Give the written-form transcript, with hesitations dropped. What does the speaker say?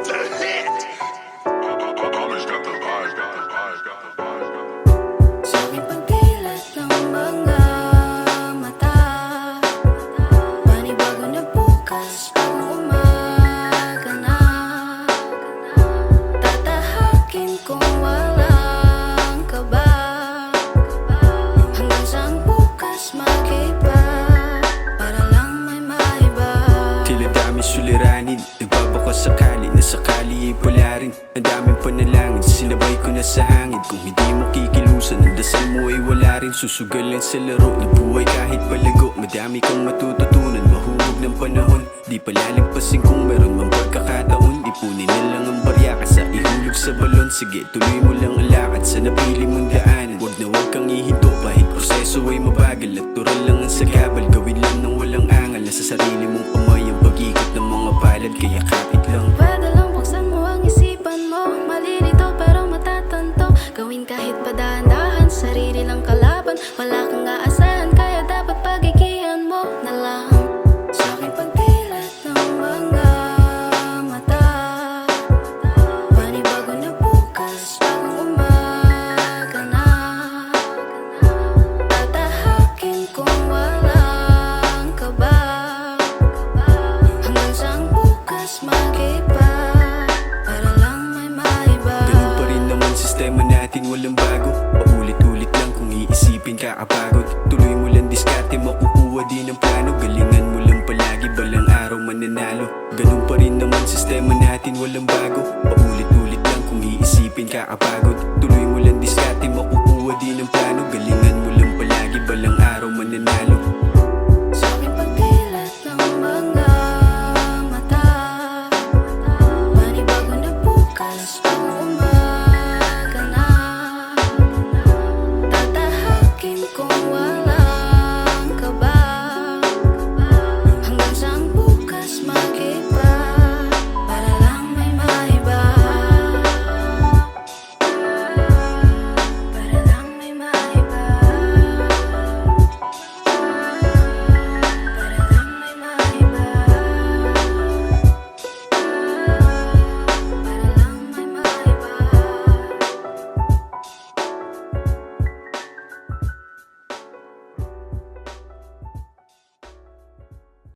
The hit. Always got the vibes, got the vibes, got the vibes, got the vibes. Sa aking pagdilat ng mga mata, panibago na bukas, bagong umaga na. Tatahakin kung walang kaba, hanggang sa ang bukas mag-iba, para lang may maiba. Tila dami suliranin, nagbabakas sakali na sakali ay pala rin. Ang daming panalangin, sinabay ko na sa hangin. Kung hindi mo kikilusan, ang dasal mo ay wala rin. Susugalan sa laro ng buhay kahit palago. Madami kang matututunan, mahubog ng panahon. Di palalagpasin kung meron mang pagkakataon. Ipunin na lang ang barya ka sa ihulog sa balon. Sige, tuloy mo lang ang lakad sa napili mong daanan. Huwag na huwag kang ihinto, kahit proseso ay mabagal. At tural lang ang sagabal, gawin lang ng walang angal. Nasa sarili mong kamay ang pag-ikot ng mga palad. Kaya kapit lang. Pwede lang buksan mo ang isipan mo, malilito pero matatanto. Gawin kahit padahan-dahan, sarili lang kalaban. Wala kang aasahan, kaya dapat pagigihan mo na lang. Sa aking pagdilat ng mga mata, panibago na bukas, bagong umaga na. Tatahakin kung walang kaba, hanggang sa ang bukas mag-iba, para lang may maiba. Ganun pa rin naman sistema natin, walang bago. Paulit-ulit lang kung iisipin kakapagod. Tuloy mo lang diskarte, makukuha din ang plano. Galingan mo lang palagi, balang araw mananalo. Ganun pa rin naman sistema natin, walang bago. Paulit-ulit lang kung iisipin kakapagod. Tuloy mo lang diskarte,